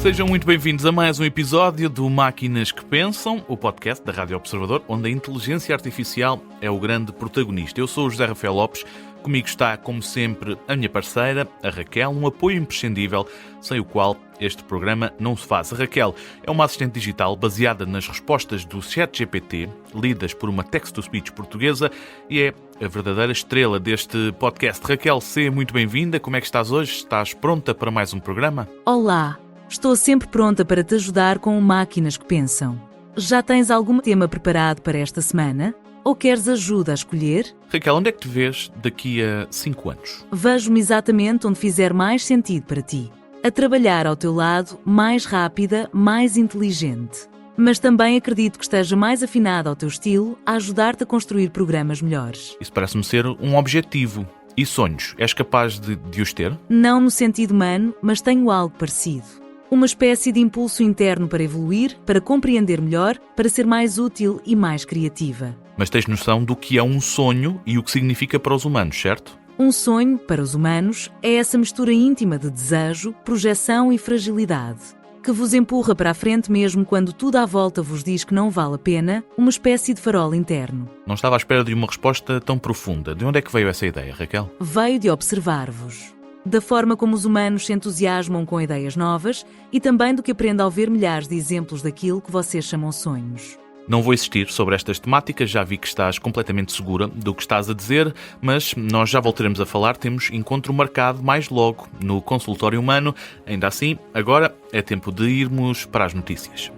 Sejam muito bem-vindos a mais um episódio do Máquinas que Pensam, o podcast da Rádio Observador, onde a inteligência artificial é o grande protagonista. Eu sou o José Rafael Lopes, comigo está, como sempre, a minha parceira, a Raquel, um apoio imprescindível, sem o qual este programa não se faz. A Raquel é uma assistente digital baseada nas respostas do ChatGPT, lidas por uma text-to-speech portuguesa, e é a verdadeira estrela deste podcast. Raquel, seja muito bem-vinda. Como é que estás hoje? Estás pronta para mais um programa? Olá! Estou sempre pronta para te ajudar com Máquinas que Pensam. Já tens algum tema preparado para esta semana? Ou queres ajuda a escolher? Raquel, onde é que te vês daqui a 5 anos? Vejo-me exatamente onde fizer mais sentido para ti. A trabalhar ao teu lado, mais rápida, mais inteligente. Mas também acredito que esteja mais afinada ao teu estilo, a ajudar-te a construir programas melhores. Isso parece-me ser um objetivo. E sonhos? És capaz de os ter? Não no sentido humano, mas tenho algo parecido. Uma espécie de impulso interno para evoluir, para compreender melhor, para ser mais útil e mais criativa. Mas tens noção do que é um sonho e o que significa para os humanos, certo? Um sonho, para os humanos, é essa mistura íntima de desejo, projeção e fragilidade, que vos empurra para a frente mesmo quando tudo à volta vos diz que não vale a pena, uma espécie de farol interno. Não estava à espera de uma resposta tão profunda. De onde é que veio essa ideia, Raquel? Veio de observar-vos. Da forma como os humanos se entusiasmam com ideias novas e também do que aprendo ao ver milhares de exemplos daquilo que vocês chamam sonhos. Não vou insistir sobre estas temáticas, já vi que estás completamente segura do que estás a dizer, mas nós já voltaremos a falar, temos encontro marcado mais logo no Consultório Humano. Ainda assim, agora é tempo de irmos para as notícias.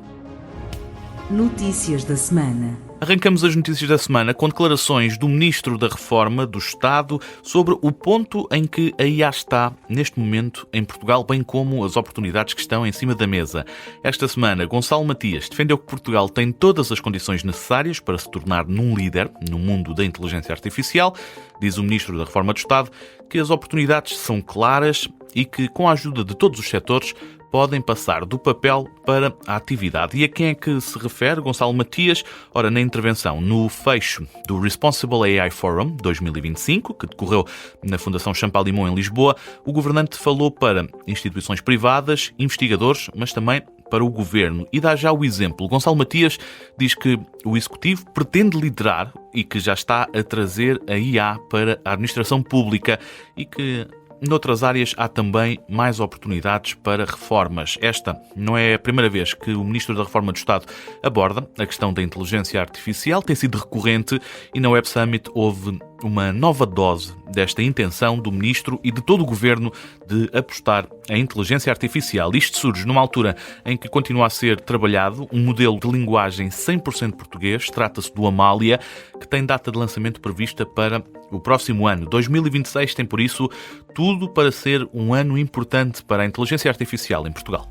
Notícias da semana. Arrancamos as notícias da semana com declarações do Ministro da Reforma do Estado sobre o ponto em que a IA está neste momento em Portugal, bem como as oportunidades que estão em cima da mesa. Esta semana, Gonçalo Matias defendeu que Portugal tem todas as condições necessárias para se tornar num líder no mundo da inteligência artificial. Diz o Ministro da Reforma do Estado que as oportunidades são claras e que, com a ajuda de todos os setores, podem passar do papel para a atividade. E a quem é que se refere Gonçalo Matias? Ora, na intervenção no fecho do Responsible AI Forum 2025, que decorreu na Fundação Champalimau em Lisboa, o governante falou para instituições privadas, investigadores, mas também para o governo. E dá já o exemplo. Gonçalo Matias diz que o Executivo pretende liderar e que já está a trazer a IA para a administração pública e que noutras áreas há também mais oportunidades para reformas. Esta não é a primeira vez que o Ministro da Reforma do Estado aborda a questão da inteligência artificial, tem sido recorrente e na Web Summit houve uma nova dose desta intenção do Ministro e de todo o Governo de apostar em inteligência artificial. Isto surge numa altura em que continua a ser trabalhado um modelo de linguagem 100% português, trata-se do Amália, que tem data de lançamento prevista para o próximo ano. 2026 tem, por isso, tudo para ser um ano importante para a inteligência artificial em Portugal.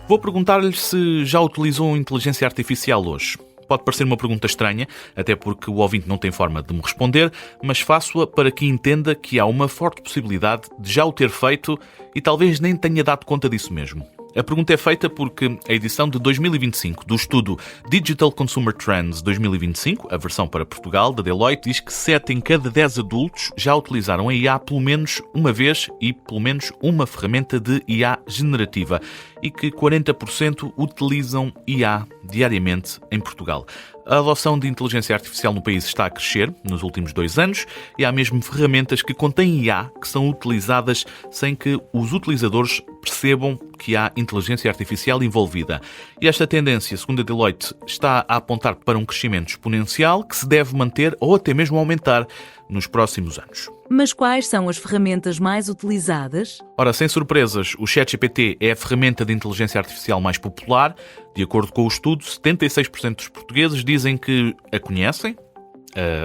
Vou perguntar-lhe se já utilizou inteligência artificial hoje. Pode parecer uma pergunta estranha, até porque o ouvinte não tem forma de me responder, mas faço-a para que entenda que há uma forte possibilidade de já o ter feito e talvez nem tenha dado conta disso mesmo. A pergunta é feita porque a edição de 2025 do estudo Digital Consumer Trends 2025, a versão para Portugal, da Deloitte, diz que 7 em cada 10 adultos já utilizaram a IA pelo menos uma vez e pelo menos uma ferramenta de IA generativa e que 40% utilizam IA diariamente em Portugal. A adoção de inteligência artificial no país está a crescer nos últimos 2 anos e há mesmo ferramentas que contêm IA que são utilizadas sem que os utilizadores percebam que há inteligência artificial envolvida. E esta tendência, segundo a Deloitte, está a apontar para um crescimento exponencial que se deve manter ou até mesmo aumentar nos próximos anos. Mas quais são as ferramentas mais utilizadas? Ora, sem surpresas, o ChatGPT é a ferramenta de inteligência artificial mais popular. De acordo com o estudo, 76% dos portugueses dizem que a conhecem,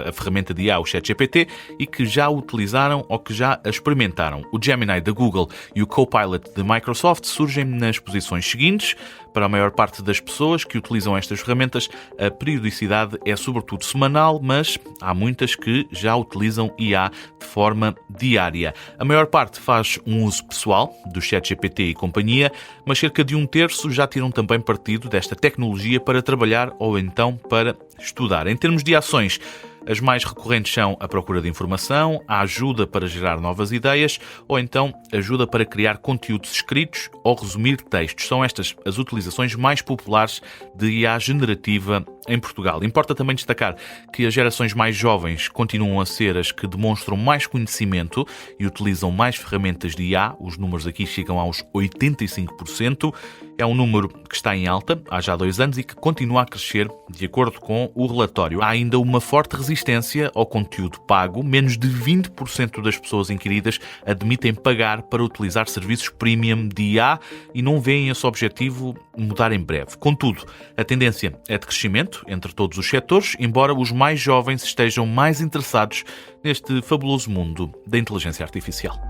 a ferramenta de IA, o ChatGPT, e que já a utilizaram ou que já a experimentaram. O Gemini da Google e o Copilot da Microsoft surgem nas posições seguintes. Para a maior parte das pessoas que utilizam estas ferramentas, a periodicidade é sobretudo semanal, mas há muitas que já utilizam IA de forma diária. A maior parte faz um uso pessoal do ChatGPT e companhia, mas cerca de 1/3 já tiram também partido desta tecnologia para trabalhar ou então para estudar. Em termos de ações, As mais recorrentes são a procura de informação, a ajuda para gerar novas ideias ou então ajuda para criar conteúdos escritos ou resumir textos. São estas as utilizações mais populares de IA generativa em Portugal. Importa também destacar que as gerações mais jovens continuam a ser as que demonstram mais conhecimento e utilizam mais ferramentas de IA. Os números aqui chegam aos 85%. É um número que está em alta há já 2 anos e que continua a crescer, de acordo com o relatório. Há ainda uma forte resistência ao conteúdo pago. Menos de 20% das pessoas inquiridas admitem pagar para utilizar serviços premium de IA e não veem esse objetivo mudar em breve. Contudo, a tendência é de crescimento entre todos os setores, embora os mais jovens estejam mais interessados neste fabuloso mundo da inteligência artificial.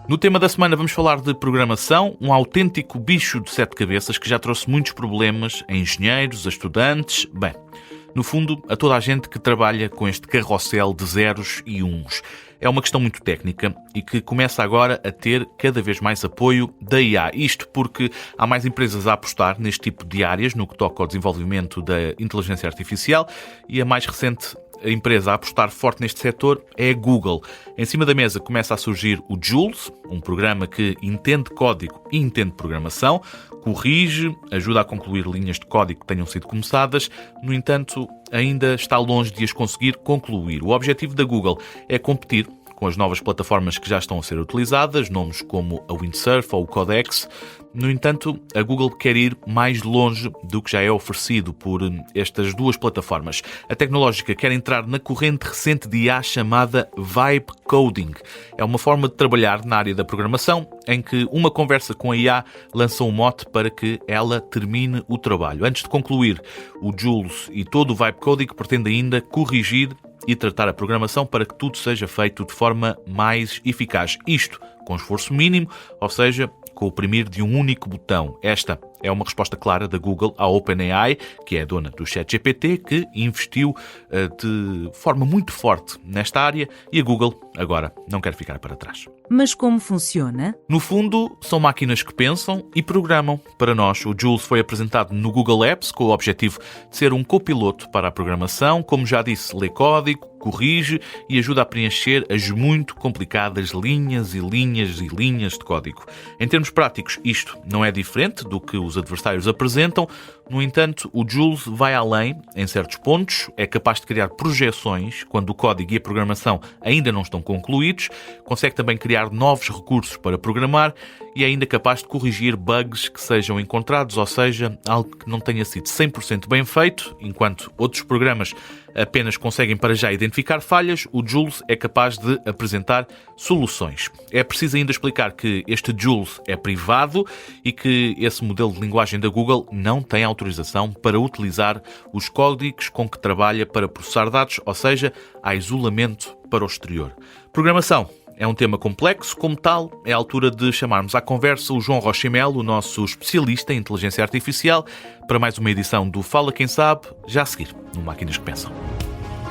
No tema da semana vamos falar de programação, um autêntico bicho de 7 cabeças que já trouxe muitos problemas a engenheiros, a estudantes, bem, no fundo, a toda a gente que trabalha com este carrossel de zeros e uns. É uma questão muito técnica e que começa agora a ter cada vez mais apoio da IA. Isto porque há mais empresas a apostar neste tipo de áreas no que toca ao desenvolvimento da inteligência artificial e a mais recente empresa a apostar forte neste setor é a Google. Em cima da mesa começa a surgir o Jules, um programa que entende código e entende programação, corrige, ajuda a concluir linhas de código que tenham sido começadas, no entanto, ainda está longe de as conseguir concluir. O objetivo da Google é competir com as novas plataformas que já estão a ser utilizadas, nomes como a Windsurf ou o Codex. No entanto, a Google quer ir mais longe do que já é oferecido por estas duas plataformas. A tecnológica quer entrar na corrente recente de IA chamada Vibe Coding. É uma forma de trabalhar na área da programação em que uma conversa com a IA lança um mote para que ela termine o trabalho. Antes de concluir, o Jules e todo o Vibe Coding pretende ainda corrigir e tratar a programação para que tudo seja feito de forma mais eficaz. Isto com esforço mínimo, ou seja, com o oprimir de um único botão. Esta é uma resposta clara da Google à OpenAI, que é a dona do ChatGPT, que investiu de forma muito forte nesta área e a Google agora não quer ficar para trás. Mas como funciona? No fundo, são máquinas que pensam e programam. Para nós, o Jules foi apresentado no Google Apps com o objetivo de ser um copiloto para a programação. Como já disse, lê código, corrige e ajuda a preencher as muito complicadas linhas e linhas e linhas de código. Em termos práticos, isto não é diferente do que os adversários apresentam. No entanto, o Jules vai além em certos pontos, é capaz de criar projeções quando o código e a programação ainda não estão concluídos, consegue também criar novos recursos para programar e é ainda capaz de corrigir bugs que sejam encontrados, ou seja, algo que não tenha sido 100% bem feito, enquanto outros programas apenas conseguem para já identificar falhas, o Jules é capaz de apresentar soluções. É preciso ainda explicar que este Jules é privado e que esse modelo de linguagem da Google não tem autorização para utilizar os códigos com que trabalha para processar dados, ou seja, há isolamento para o exterior. Programação é um tema complexo, como tal, é a altura de chamarmos à conversa o João Rochimel, o nosso especialista em inteligência artificial, para mais uma edição do Fala Quem Sabe, já a seguir, no Máquinas que Pensam.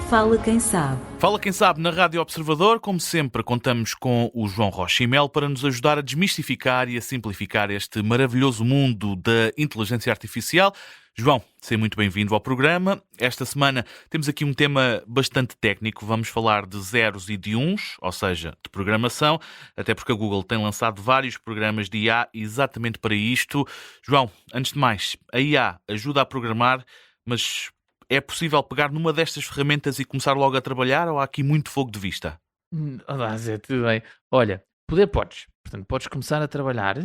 Fala Quem Sabe. Fala Quem Sabe na Rádio Observador. Como sempre, contamos com o João Rochimel para nos ajudar a desmistificar e a simplificar este maravilhoso mundo da inteligência artificial. João, seja muito bem-vindo ao programa. Esta semana temos aqui um tema bastante técnico. Vamos falar de zeros e de uns, ou seja, de programação, até porque a Google tem lançado vários programas de IA exatamente para isto. João, antes de mais, a IA ajuda a programar, mas é possível pegar numa destas ferramentas e começar logo a trabalhar ou há aqui muito fogo de vista? Olá, Zé, tudo bem? Olha, poder podes. Portanto, podes começar a trabalhar,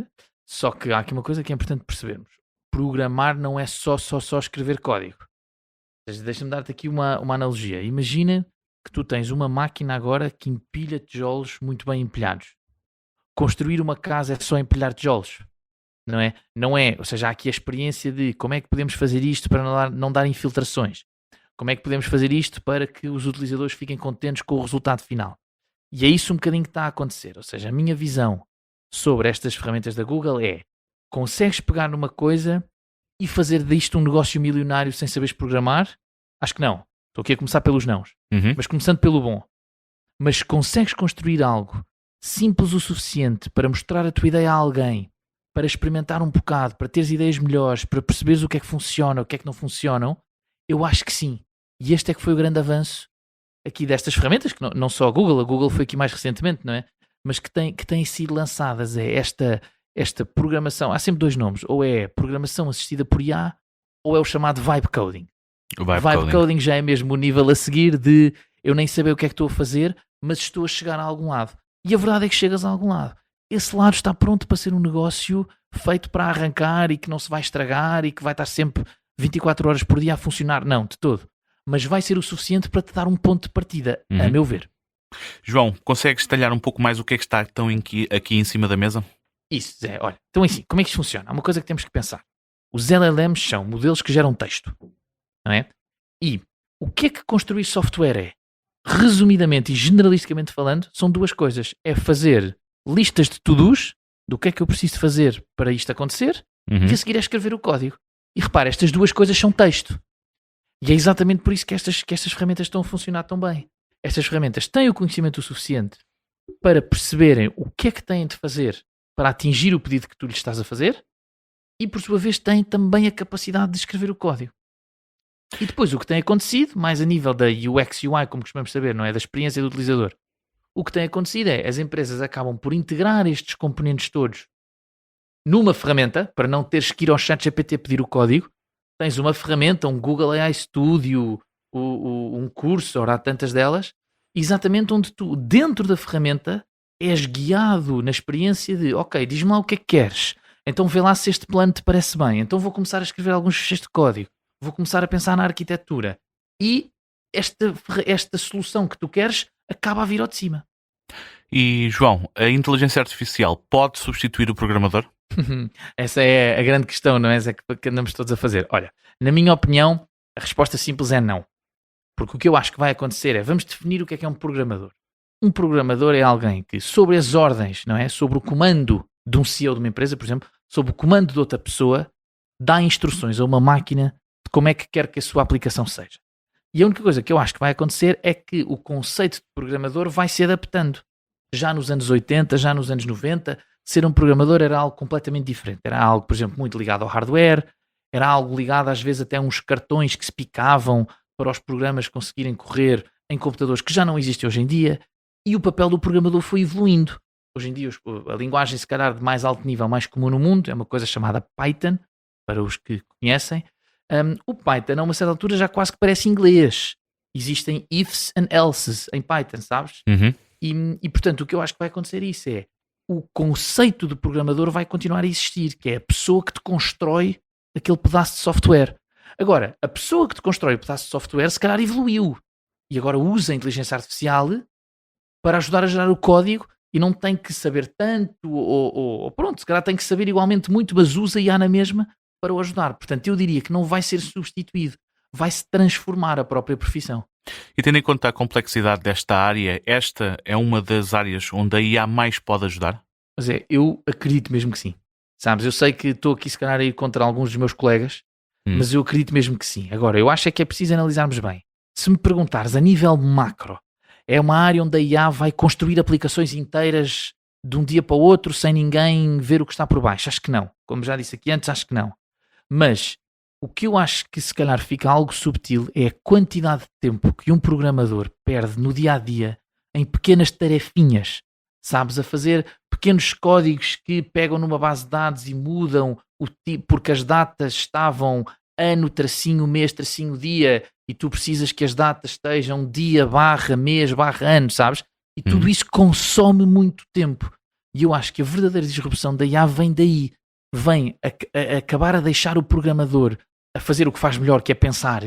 só que há aqui uma coisa que é importante percebermos. Programar não é só escrever código. Ou seja, deixa-me dar-te aqui uma analogia. Imagina que tu tens uma máquina agora que empilha tijolos muito bem empilhados. Construir uma casa é só empilhar tijolos. Não é? Não é. Ou seja, há aqui a experiência de como é que podemos fazer isto para não dar infiltrações. Como é que podemos fazer isto para que os utilizadores fiquem contentes com o resultado final. E é isso um bocadinho que está a acontecer. Ou seja, a minha visão sobre estas ferramentas da Google é: consegues pegar numa coisa e fazer disto um negócio milionário sem saberes programar? Acho que não. Estou aqui a começar pelos nãos. Mas começando pelo bom. Mas consegues construir algo simples o suficiente para mostrar a tua ideia a alguém, para experimentar um bocado, para teres ideias melhores, para perceberes o que é que funciona, o que é que não funcionam? Eu acho que sim. E este é que foi o grande avanço aqui destas ferramentas, que não só a Google foi aqui mais recentemente, não é? Mas que têm sido lançadas, é esta programação, há sempre dois nomes, ou é programação assistida por IA, ou é o chamado Vibe Coding. O Vibe Coding já é mesmo o nível a seguir de eu nem saber o que é que estou a fazer, mas estou a chegar a algum lado. E a verdade é que chegas a algum lado. Esse lado está pronto para ser um negócio feito para arrancar e que não se vai estragar e que vai estar sempre 24 horas por dia a funcionar. Não, de todo. Mas vai ser o suficiente para te dar um ponto de partida, a meu ver. João, consegues detalhar um pouco mais o que é que está tão aqui em cima da mesa? Isso, Zé. Olha, então assim, como é que isto funciona? Há uma coisa que temos que pensar. Os LLMs são modelos que geram texto, não é? E o que é que construir software é? Resumidamente e generalisticamente falando, são duas coisas. É fazer listas de to-dos, do que é que eu preciso fazer para isto acontecer, e a seguir é escrever o código. E repara, estas duas coisas são texto. E é exatamente por isso que estas ferramentas estão a funcionar tão bem. Estas ferramentas têm o conhecimento suficiente para perceberem o que é que têm de fazer para atingir o pedido que tu lhes estás a fazer e, por sua vez, têm também a capacidade de escrever o código. E depois o que tem acontecido, mais a nível da UX UI, como costumamos saber, não é? Da experiência do utilizador, o que tem acontecido é as empresas acabam por integrar estes componentes todos numa ferramenta, para não teres que ir ao ChatGPT pedir o código. Tens uma ferramenta, um Google AI Studio, um curso, ora há tantas delas, exatamente onde tu, dentro da ferramenta, és guiado na experiência de, ok, diz-me lá o que é que queres, então vê lá se este plano te parece bem, então vou começar a escrever alguns ficheiros de código, vou começar a pensar na arquitetura e esta solução que tu queres acaba a vir ao de cima. E, João, a inteligência artificial pode substituir o programador? Essa é a grande questão, não é? Essa que andamos todos a fazer. Olha, na minha opinião, a resposta simples é não. Porque o que eu acho que vai acontecer é, vamos definir o que é um programador. Um programador é alguém que, sobre as ordens, não é? Sobre o comando de um CEO de uma empresa, por exemplo, sob o comando de outra pessoa, dá instruções a uma máquina de como é que quer que a sua aplicação seja. E a única coisa que eu acho que vai acontecer é que o conceito de programador vai se adaptando. Já nos anos 80, já nos anos 90, ser um programador era algo completamente diferente. Era algo, por exemplo, muito ligado ao hardware, era algo ligado às vezes até a uns cartões que se picavam para os programas conseguirem correr em computadores que já não existem hoje em dia, e o papel do programador foi evoluindo. Hoje em dia a linguagem se calhar de mais alto nível, mais comum no mundo, é uma coisa chamada Python, para os que conhecem. O Python a uma certa altura já quase que parece inglês. Existem ifs and elses em Python, sabes? E portanto o que eu acho que vai acontecer isso é o conceito de programador vai continuar a existir, que é a pessoa que te constrói aquele pedaço de software. Agora, a pessoa que te constrói o pedaço de software se calhar evoluiu e agora usa a inteligência artificial para ajudar a gerar o código e não tem que saber tanto ou pronto, se calhar tem que saber igualmente muito, mas usa IA na mesma para o ajudar. Portanto, eu diria que não vai ser substituído, vai-se transformar a própria profissão. E tendo em conta a complexidade desta área, esta é uma das áreas onde a IA mais pode ajudar? Mas eu acredito mesmo que sim. Sabes, eu sei que estou aqui se calhar a ir contra alguns dos meus colegas, mas eu acredito mesmo que sim. Agora, eu acho é que é preciso analisarmos bem. Se me perguntares a nível macro, é uma área onde a IA vai construir aplicações inteiras de um dia para o outro sem ninguém ver o que está por baixo? Acho que não. Como já disse aqui antes, acho que não. Mas o que eu acho que se calhar fica algo subtil é a quantidade de tempo que um programador perde no dia-a-dia em pequenas tarefinhas, sabes, a fazer pequenos códigos que pegam numa base de dados e mudam o tipo, porque as datas estavam ano, tracinho, mês, tracinho, dia, e tu precisas que as datas estejam dia, barra, mês, barra, ano, sabes? E tudo isso consome muito tempo. E eu acho que a verdadeira disrupção da IA vem daí. Vem a acabar a deixar o programador a fazer o que faz melhor, que é pensar,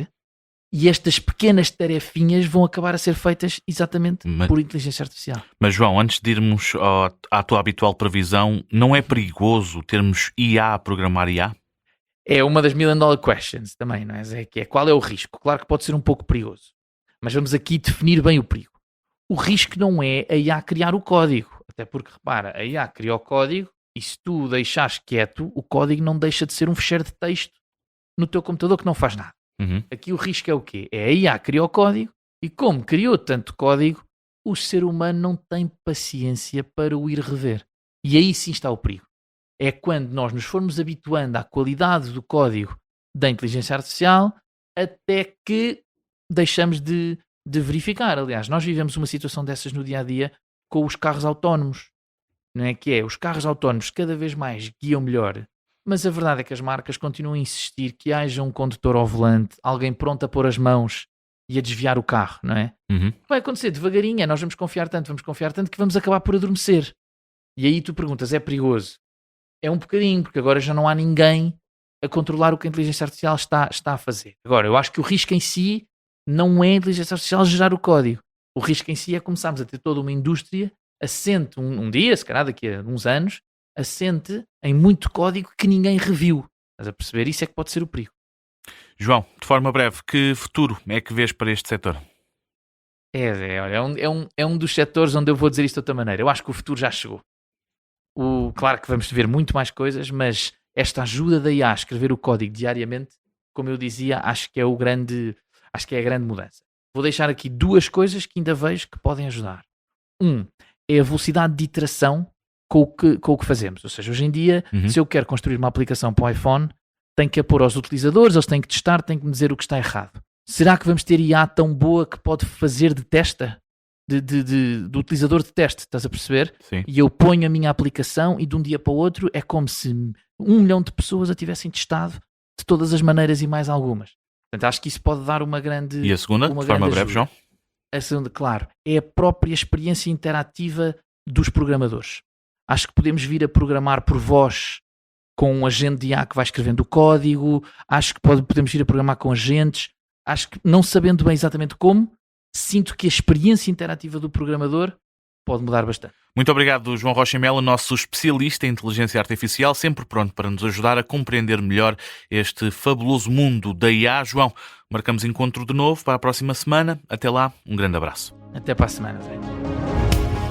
e estas pequenas tarefinhas vão acabar a ser feitas exatamente por inteligência artificial. Mas João, antes de irmos à tua habitual previsão, não é perigoso termos IA a programar IA? É uma das million dollar questions também, não é? Que é qual é o risco? Claro que pode ser um pouco perigoso, mas vamos aqui definir bem o perigo. O risco não é a IA criar o código, até porque, repara, a IA cria o código e se tu o deixares quieto, o código não deixa de ser um ficheiro de texto no teu computador que não faz nada. Aqui o risco é o quê? É a IA criou o código e como criou tanto código, o ser humano não tem paciência para o ir rever. E aí sim está o perigo. É quando nós nos formos habituando à qualidade do código da inteligência artificial até que deixamos de verificar. Aliás, nós vivemos uma situação dessas no dia-a-dia com os carros autónomos. Não é que é? Os carros autónomos cada vez mais guiam melhor, mas a verdade é que as marcas continuam a insistir que haja um condutor ao volante, alguém pronto a pôr as mãos e a desviar o carro, não é? Vai acontecer devagarinho, nós vamos confiar tanto que vamos acabar por adormecer. E aí tu perguntas, é perigoso? É um bocadinho, porque agora já não há ninguém a controlar o que a inteligência artificial está a fazer. Agora, eu acho que o risco em si não é a inteligência artificial gerar o código. O risco em si é começarmos a ter toda uma indústria assente um dia, se calhar daqui a uns anos, assente em muito código que ninguém reviu. Estás a perceber? Isso é que pode ser o perigo. João, de forma breve, que futuro é que vês para este setor? É um dos setores onde eu vou dizer isto de outra maneira. Eu acho que o futuro já chegou. Claro que vamos ver muito mais coisas, mas esta ajuda da IA a escrever o código diariamente, como eu dizia, acho que é a grande mudança. Vou deixar aqui duas coisas que ainda vejo que podem ajudar. É a velocidade de iteração com o que fazemos. Ou seja, hoje em dia, se eu quero construir uma aplicação para o iPhone, tenho que a pôr aos utilizadores, eles têm que testar, têm que me dizer o que está errado. Será que vamos ter IA tão boa que pode fazer de testa? Do utilizador de teste, estás a perceber? Sim. E eu ponho a minha aplicação e de um dia para o outro é como se 1 milhão de pessoas a tivessem testado de todas as maneiras e mais algumas. Portanto, acho que isso pode dar uma grande... E a segunda, de forma breve, João? A segunda, claro, é a própria experiência interativa dos programadores. Acho que podemos vir a programar por voz com um agente de IA que vai escrevendo o código. Acho que podemos vir a programar com agentes. Acho que, não sabendo bem exatamente como, sinto que a experiência interativa do programador pode mudar bastante. Muito obrigado, João Rocha Melo, nosso especialista em inteligência artificial, sempre pronto para nos ajudar a compreender melhor este fabuloso mundo da IA. João, marcamos encontro de novo para a próxima semana. Até lá, um grande abraço. Até para a semana, Zé.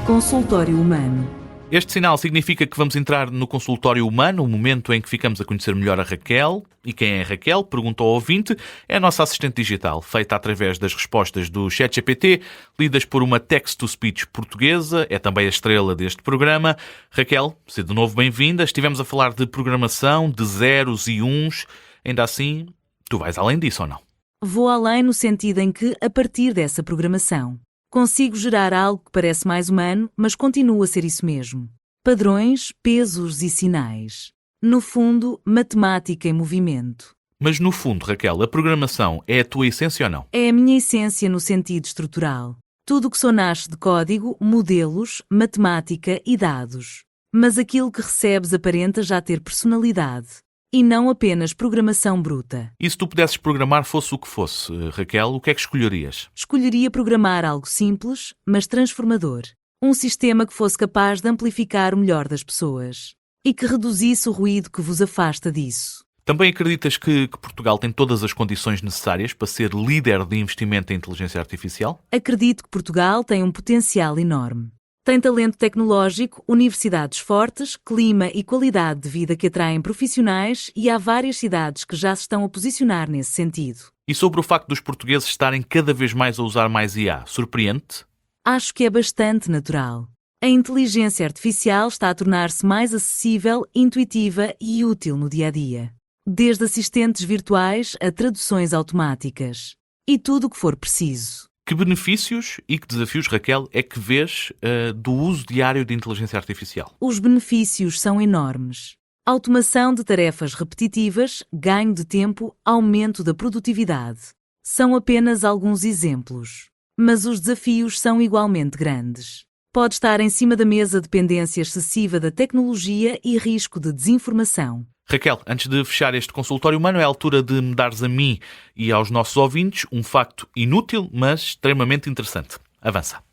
Consultório Humano. Este sinal significa que vamos entrar no consultório humano, o momento em que ficamos a conhecer melhor a Raquel. E quem é a Raquel? Pergunta ao ouvinte. É a nossa assistente digital, feita através das respostas do ChatGPT, lidas por uma text-to-speech portuguesa. É também a estrela deste programa. Raquel, seja de novo bem-vinda. Estivemos a falar de programação, de zeros e uns. Ainda assim, tu vais além disso ou não? Vou além no sentido em que, a partir dessa programação, consigo gerar algo que parece mais humano, mas continua a ser isso mesmo. Padrões, pesos e sinais. No fundo, matemática em movimento. Mas no fundo, Raquel, a programação é a tua essência ou não? É a minha essência no sentido estrutural. Tudo o que só nasce de código, modelos, matemática e dados. Mas aquilo que recebes aparenta já ter personalidade. E não apenas programação bruta. E se tu pudesses programar fosse o que fosse, Raquel, o que é que escolherias? Escolheria programar algo simples, mas transformador. Um sistema que fosse capaz de amplificar o melhor das pessoas. E que reduzisse o ruído que vos afasta disso. Também acreditas que Portugal tem todas as condições necessárias para ser líder de investimento em inteligência artificial? Acredito que Portugal tem um potencial enorme. Tem talento tecnológico, universidades fortes, clima e qualidade de vida que atraem profissionais e há várias cidades que já se estão a posicionar nesse sentido. E sobre o facto dos portugueses estarem cada vez mais a usar mais IA, surpreende-te? Acho que é bastante natural. A inteligência artificial está a tornar-se mais acessível, intuitiva e útil no dia-a-dia. Desde assistentes virtuais a traduções automáticas. E tudo o que for preciso. Que benefícios e que desafios, Raquel, é que vês do uso diário de inteligência artificial? Os benefícios são enormes. Automação de tarefas repetitivas, ganho de tempo, aumento da produtividade. São apenas alguns exemplos. Mas os desafios são igualmente grandes. Pode estar em cima da mesa dependência excessiva da tecnologia e risco de desinformação. Raquel, antes de fechar este consultório humano, é a altura de me dares a mim e aos nossos ouvintes um facto inútil, mas extremamente interessante. Avança.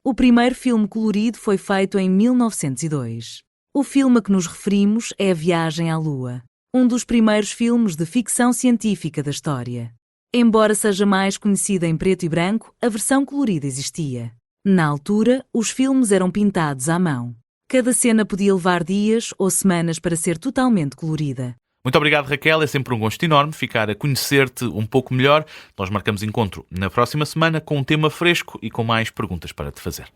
O primeiro filme colorido foi feito em 1902. O filme a que nos referimos é A Viagem à Lua, um dos primeiros filmes de ficção científica da história. Embora seja mais conhecida em preto e branco, a versão colorida existia. Na altura, os filmes eram pintados à mão. Cada cena podia levar dias ou semanas para ser totalmente colorida. Muito obrigado, Raquel. É sempre um gosto enorme ficar a conhecer-te um pouco melhor. Nós marcamos encontro na próxima semana com um tema fresco e com mais perguntas para te fazer.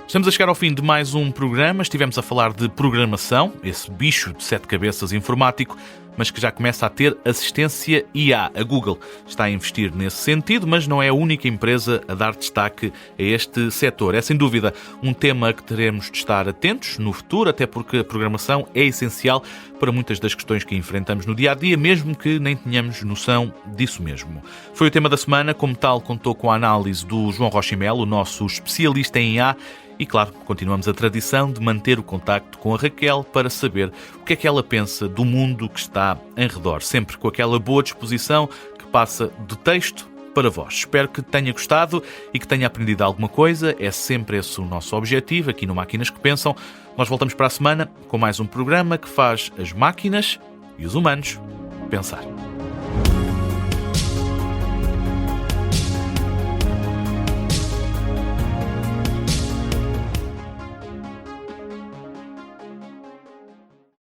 Estamos a chegar ao fim de mais um programa. Estivemos a falar de programação, esse bicho de 7 cabeças informático, mas que já começa a ter assistência IA. A Google está a investir nesse sentido, mas não é a única empresa a dar destaque a este setor. É sem dúvida um tema que teremos de estar atentos no futuro, até porque a programação é essencial para muitas das questões que enfrentamos no dia-a-dia, mesmo que nem tenhamos noção disso mesmo. Foi o tema da semana, como tal, contou com a análise do João Rocha Melo, o nosso especialista em IA, e, claro, continuamos a tradição de manter o contacto com a Raquel para saber o que é que ela pensa do mundo que está em redor, sempre com aquela boa disposição que passa de texto para voz. Espero que tenha gostado e que tenha aprendido alguma coisa. É sempre esse o nosso objetivo aqui no Máquinas que Pensam. Nós voltamos para a semana com mais um programa que faz as máquinas e os humanos pensar.